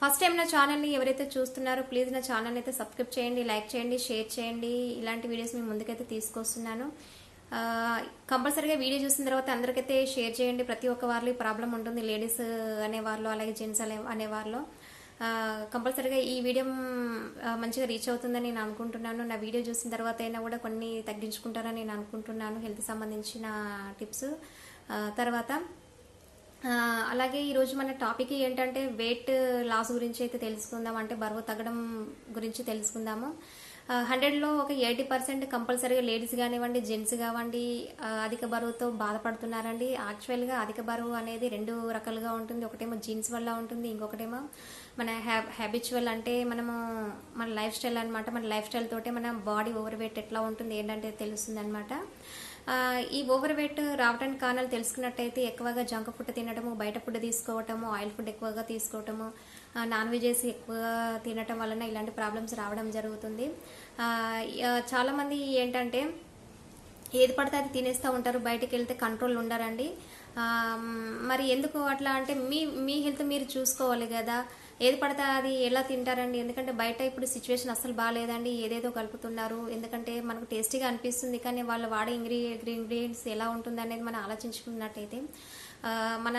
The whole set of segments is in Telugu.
ఫస్ట్ టైం నా ఛానల్ని ఎవరైతే చూస్తున్నారో ప్లీజ్ నా ఛానల్ అయితే సబ్స్క్రైబ్ చేయండి, లైక్ చేయండి, షేర్ చేయండి. ఇలాంటి వీడియోస్ మీ ముందుకైతే తీసుకొస్తున్నాను. కంపల్సరీగా వీడియో చూసిన తర్వాత అందరికైతే షేర్ చేయండి. ప్రతి ఒక్క వాళ్ళు ప్రాబ్లం ఉంటుంది, లేడీస్ అనేవాళ్ళు అలాగే జెంట్స్ అనేవాళ్ళు. కంపల్సరీగా ఈ వీడియో మంచిగా రీచ్ అవుతుందని నేను అనుకుంటున్నాను. నా వీడియో చూసిన తర్వాత అయినా కూడా కొన్ని తగ్గించుకుంటారని నేను అనుకుంటున్నాను, హెల్త్ సంబంధించిన టిప్స్. తర్వాత అలాగే ఈరోజు మన టాపిక్ ఏంటంటే వెయిట్ లాస్ గురించి అయితే తెలుసుకుందాం, అంటే బరువు తగ్గడం గురించి తెలుసుకుందాము. 100లో ఒక 80% కంపల్సరీగా లేడీస్ కానివ్వండి, జెంట్స్ కావండి అధిక బరువుతో బాధపడుతున్నారండి. యాక్చువల్గా అధిక బరువు అనేది రెండు రకాలుగా ఉంటుంది. ఒకటేమో జీన్స్ వల్ల ఉంటుంది, ఇంకొకటేమో మన హ్యాబిచువల్, అంటే మనము మన లైఫ్ స్టైల్ అనమాట. మన లైఫ్ స్టైల్ తోటే మన బాడీ ఓవర్ వెయిట్ ఎట్లా ఉంటుంది ఏంటంటే తెలుస్తుంది అనమాట. ఈ ఓవర్ వెయిట్ రావడానికి కారణాలు తెలుసుకున్నట్టయితే ఎక్కువగా జంక్ ఫుడ్ తినడము, బయట ఫుడ్ తీసుకోవటము, ఆయిల్ ఫుడ్ ఎక్కువగా తీసుకోవటము, నాన్ వెజెస్ ఎక్కువగా తినటం వలన ఇలాంటి ప్రాబ్లమ్స్ రావడం జరుగుతుంది. చాలామంది ఏంటంటే ఏది పడితే అది తినేస్తూ ఉంటారు, బయటికి వెళ్తే కంట్రోల్ ఉండరండి. మరి ఎందుకు అట్లా అంటే మీ హెల్త్ మీరు చూసుకోవాలి కదా. ఏది పడితే అది ఎలా తింటారండి? ఎందుకంటే బయట ఇప్పుడు సిచ్యువేషన్ అస్సలు బాగాలేదండి, ఏదేదో కలుపుతున్నారు. ఎందుకంటే మనకు టేస్టీగా అనిపిస్తుంది, కానీ వాళ్ళు వాడే ఇంగ్రీడియంట్స్ ఎలా ఉంటుంది అనేది మనం ఆలోచించుకున్నట్టయితే మన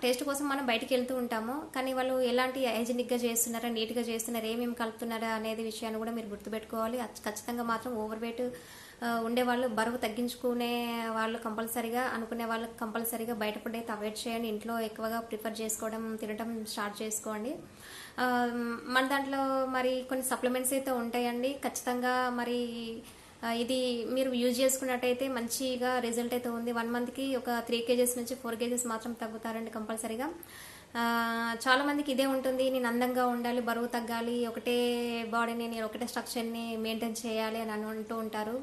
టేస్ట్ కోసం మనం బయటికి వెళ్తూ ఉంటాము, కానీ వాళ్ళు ఎలాంటి హైజీనిక్గా చేస్తున్నారా, నీట్గా చేస్తున్నారా, ఏమేమి కలుపుతున్నారా అనేది విషయాన్ని కూడా మీరు గుర్తుపెట్టుకోవాలి. ఖచ్చితంగా మాత్రం ఓవర్ వెయిట్ ఉండేవాళ్ళు, బరువు తగ్గించుకునే వాళ్ళు కంపల్సరీగా అనుకునే వాళ్ళు కంపల్సరీగా బయట ఫుడ్ అయితే అవాయిడ్ చేయండి. ఇంట్లో ఎక్కువగా ప్రిఫర్ చేసుకోవడం, తినడం స్టార్ట్ చేసుకోండి. మన దాంట్లో మరి కొన్ని సప్లిమెంట్స్ అయితే ఉంటాయండి. ఖచ్చితంగా మరి ఇది మీరు యూజ్ చేసుకున్నట్టయితే మంచిగా రిజల్ట్ అయితే ఉంది. 1 మంత్కి ఒక 3 kgs నుంచి 4 kgs మాత్రం తగ్గుతారండి కంపల్సరీగా. చాలా మందికి ఇదే ఉంటుంది, నేను అందంగా ఉండాలి, బరువు తగ్గాలి, ఒకటే బాడీని, నేను ఒకటే స్ట్రక్చర్ని మెయింటైన్ చేయాలి అని అంటూ ఉంటారు.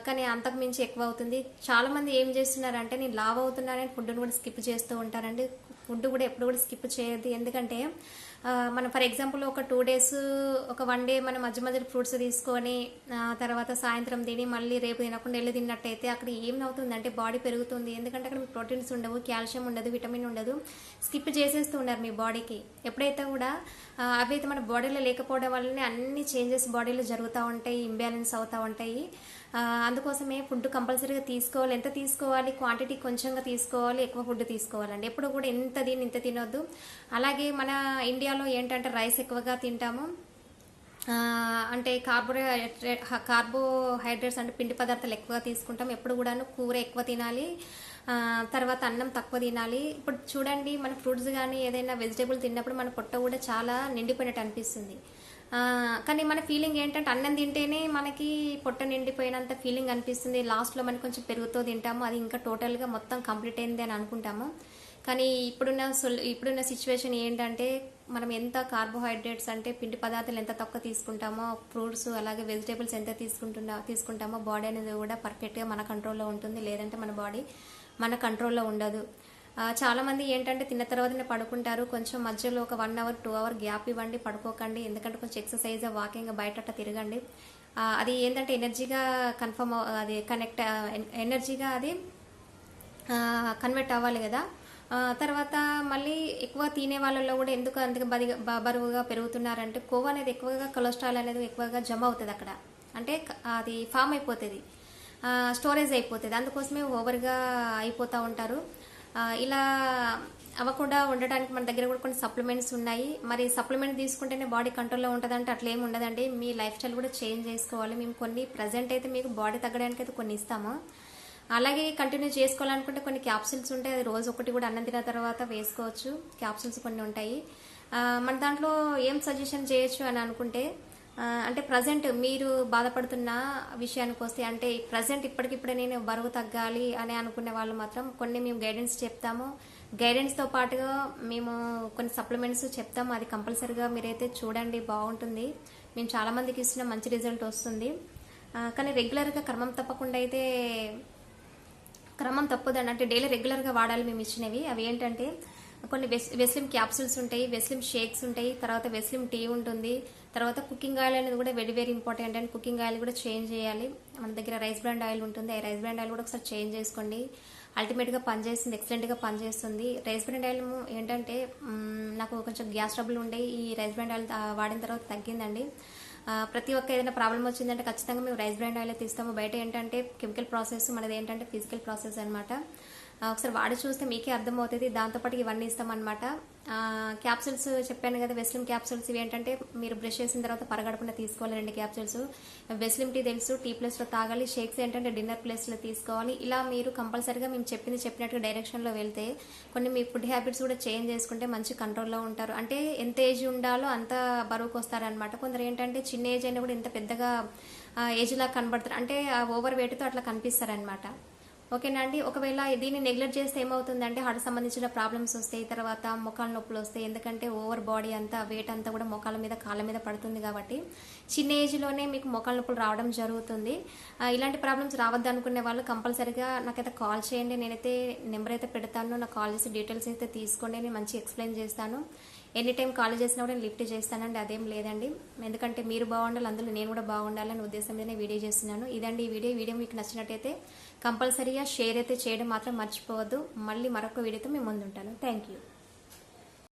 కానీ అంతకు మించి ఎక్కువ అవుతుంది. చాలామంది ఏం చేస్తున్నారంటే నేను లావ్ అవుతున్నానని ఫుడ్ని కూడా స్కిప్ చేస్తూ ఉంటారండి. ఫుడ్ కూడా ఎప్పుడు కూడా స్కిప్ చేయొద్దు. ఎందుకంటే మనం ఫర్ ఎగ్జాంపుల్ ఒక 2 days, ఒక 1 day మనం మధ్య మధ్యలో ఫ్రూట్స్ తీసుకొని తర్వాత సాయంత్రం తిని మళ్ళీ రేపు తినకుండా వెళ్ళి తిన్నట్టయితే అక్కడ ఏమవుతుందంటే బాడీ పెరుగుతుంది. ఎందుకంటే అక్కడ మీకు ప్రోటీన్స్ ఉండవు, కాల్షియం ఉండదు, విటమిన్ ఉండదు. స్కిప్ చేసేస్తూ ఉన్నారు మీ బాడీకి. ఎప్పుడైతే కూడా అవి అయితే మన బాడీలో లేకపోవడం వల్లనే అన్ని చేంజెస్ బాడీలో జరుగుతూ ఉంటాయి, ఇంబ్యాలెన్స్ అవుతూ ఉంటాయి. అందుకోసమే ఫుడ్ కంపల్సరీగా తీసుకోవాలి. ఎంత తీసుకోవాలి? క్వాంటిటీ కొంచెంగా తీసుకోవాలి, ఎక్కువ ఫుడ్ తీసుకోవాలండి. ఎప్పుడు కూడా ఇంత తినొద్దు. అలాగే మన ఇండియాలో ఏంటంటే రైస్ ఎక్కువగా తింటాము, అంటే కార్బోహైడ్రేట్స్ అంటే పిండి పదార్థాలు ఎక్కువగా తీసుకుంటాం. ఎప్పుడు కూడాను కూర ఎక్కువ తినాలి, తర్వాత అన్నం తక్కువ తినాలి. ఇప్పుడు చూడండి, మన ఫ్రూట్స్ కానీ ఏదైనా వెజిటేబుల్ తిన్నప్పుడు మన పొట్ట కూడా చాలా నిండిపోయినట్టు అనిపిస్తుంది. కానీ మన ఫీలింగ్ ఏంటంటే అన్నం తింటేనే మనకి పొట్ట నిండిపోయినంత ఫీలింగ్ అనిపిస్తుంది. లాస్ట్లో మనకి కొంచెం పెరుగుతో తింటాము, అది ఇంకా టోటల్గా మొత్తం కంప్లీట్ అయింది అని అనుకుంటాము. కానీ ఇప్పుడున్న సిచ్యువేషన్ ఏంటంటే మనం ఎంత కార్బోహైడ్రేట్స్ అంటే పిండి పదార్థాలు ఎంత తక్కువ తీసుకుంటామో, ఫ్రూట్స్ అలాగే వెజిటేబుల్స్ ఎంత తీసుకుంటామో బాడీ అనేది కూడా పర్ఫెక్ట్గా మన కంట్రోల్లో ఉంటుంది. లేదంటే మన బాడీ మన కంట్రోల్లో ఉండదు. చాలామంది ఏంటంటే తిన్న తర్వాతనే పడుకుంటారు. కొంచెం మధ్యలో ఒక 1 hour 2 hour గ్యాప్ ఇవ్వండి, పడుకోకండి. ఎందుకంటే కొంచెం ఎక్సర్సైజ్, వాకింగ్, బయట తిరగండి. అది ఏంటంటే ఎనర్జీగా అది ఎనర్జీగా అది కన్వర్ట్ అవ్వాలి కదా. తర్వాత మళ్ళీ ఎక్కువ తినే వాళ్ళలో కూడా ఎందుకు అందుకు బరువుగా పెరుగుతున్నారంటే కొవ్వు అనేది ఎక్కువగా, కొలెస్ట్రాల్ అనేది ఎక్కువగా జమ అవుతుంది అక్కడ, అంటే అది ఫామ్ అయిపోతుంది, స్టోరేజ్ అయిపోతుంది. అందుకోసమే ఓవర్గా అయిపోతూ ఉంటారు. ఇలా అవ్వకుండా ఉండటానికి మన దగ్గర కూడా కొన్ని సప్లిమెంట్స్ ఉన్నాయి. మరి సప్లిమెంట్ తీసుకుంటేనే బాడీ కంట్రోల్లో ఉంటుందంటే అట్లా ఏమి ఉండదండి. మీ లైఫ్ స్టైల్ కూడా చేంజ్ చేసుకోవాలి. మేము కొన్ని ప్రజెంట్ అయితే మీకు బాడీ తగ్గడానికి అయితే కొన్ని ఇస్తాము. అలాగే కంటిన్యూ చేసుకోవాలనుకుంటే కొన్ని క్యాప్సిల్స్ ఉంటాయి, అది రోజు ఒకటి కూడా అన్నం తిన్న తర్వాత వేసుకోవచ్చు. క్యాప్సిల్స్ కొన్ని ఉంటాయి. మన దాంట్లో ఏం సజెషన్ చేయొచ్చు అని అనుకుంటే, అంటే ప్రజెంట్ మీరు బాధపడుతున్న విషయానికి వస్తే, అంటే ప్రజెంట్ ఇప్పటికిప్పుడే నేను బరువు తగ్గాలి అని అనుకునే వాళ్ళు మాత్రం కొన్ని మేము గైడెన్స్ చెప్తాము. గైడెన్స్తో పాటుగా మేము కొన్ని సప్లిమెంట్స్ చెప్తాము. అది కంపల్సరీగా మీరైతే చూడండి, బాగుంటుంది. మేము చాలామందికి ఇస్తున్న మంచి రిజల్ట్ వస్తుంది. కానీ రెగ్యులర్గా క్రమం తప్పదండి, అంటే డైలీ రెగ్యులర్గా వాడాలి మేము ఇచ్చినవి. అవి ఏంటంటే కొన్ని వెస్లిమ్ క్యాప్సూల్స్ ఉంటాయి, వెస్లిమ్ షేక్స్ ఉంటాయి, తర్వాత వెస్లిమ్ టీ ఉంటుంది. తర్వాత కుకింగ్ ఆయిల్ అనేది కూడా very important and cooking oil కూడా చేంజ్ చేయాలి. మన దగ్గర రైస్ బ్రాండ్ ఆయిల్ ఉంటుంది, ఆ రైస్ బ్రాండ్ ఆయిల్ కూడా ఒకసారి చేంజ్ చేసుకోండి. అల్టిమేట్గా పనిచేస్తుంది, ఎక్సలెంట్గా పనిచేస్తుంది. రైస్ బ్రాండ్ ఆయిల్ ఏంటంటే నాకు కొంచెం గ్యాస్ ట్రబుల్ ఉండే, ఈ రైస్ బ్రాండ్ ఆయిల్ వాడిన తర్వాత తగ్గిందండి. ప్రతి ఒక్క ఏదైనా ప్రాబ్లం వచ్చిందంటే ఖచ్చితంగా మేము రైస్ బ్రాండ్ ఆయిల్ తీస్తాము. బయట ఏంటంటే కెమికల్ ప్రాసెస్, మనది ఏంటంటే ఫిజికల్ ప్రాసెస్ అనమాట. ఒకసారి వాడి చూస్తే మీకే అర్థమవుతుంది. దాంతోపాటు ఇవన్నీ ఇస్తామన్నమాట. క్యాప్సూల్స్ చెప్పాను కదా, వెస్లిమ్ క్యాప్సూల్స్. ఇవి ఏంటంటే మీరు బ్రష్ చేసిన తర్వాత పరగడకుండా తీసుకోవాలి 2 క్యాప్సూల్స్. వెస్లిమ్ టీ తెలుసు, టీ ప్లేస్లో తాగాలి. షేక్స్ ఏంటంటే డిన్నర్ ప్లేస్లో తీసుకోవాలి. ఇలా మీరు కంపల్సరీగా మేము చెప్పినట్టుగా డైరెక్షన్లో వెళ్తే కొన్ని మీ ఫుడ్ హ్యాబిట్స్ కూడా చేంజ్ చేసుకుంటే మంచి కంట్రోల్లో ఉంటారు. అంటే ఎంత ఏజ్ ఉండాలో అంత బరువుకు వస్తారనమాట. కొందరు ఏంటంటే చిన్న ఏజ్ అయినా కూడా ఇంత పెద్దగా ఏజ్ లాగా కనబడతారు, అంటే ఓవర్ వెయిట్తో అట్లా కనిపిస్తారనమాట. ఓకేనా అండి. ఒకవేళ దీన్ని నెగ్లెక్ట్ చేస్తే ఏమవుతుందంటే హార్ట్ సంబంధించిన ప్రాబ్లమ్స్ వస్తాయి, తర్వాత మొక్కల నొప్పులు వస్తాయి. ఎందుకంటే ఓవర్ బాడీ అంతా వెయిట్ అంతా కూడా మొక్కల మీద కాళ్ళ మీద పడుతుంది కాబట్టి చిన్న ఏజ్లోనే మీకు మొక్కల నొప్పులు రావడం జరుగుతుంది. ఇలాంటి ప్రాబ్లమ్స్ రావద్దు అనుకునే వాళ్ళు కంపల్సరీగా నాకైతే కాల్ చేయండి. నేనైతే నెంబర్ అయితే పెడతాను, నాకు కాల్ చేసి డీటెయిల్స్ అయితే తీసుకోండి. నేను మంచి ఎక్స్ప్లెయిన్ చేస్తాను. ఎనీ టైం కాల్ చేసినా కూడా నేను లిఫ్ట్ చేస్తానండి, అదేం లేదండి. ఎందుకంటే మీరు బాగుండాలి, అందులో నేను కూడా బాగుండాలని ఉద్దేశం మీదనే వీడియో చేస్తున్నాను. ఇదండి ఈ వీడియో మీకు నచ్చినట్టయితే కంపల్సరీగా షేర్ అయితే చేయడం మాత్రం మర్చిపోవద్దు. మళ్ళీ మరొక వీడియోతో మేము ముందుంటాను. Thank you.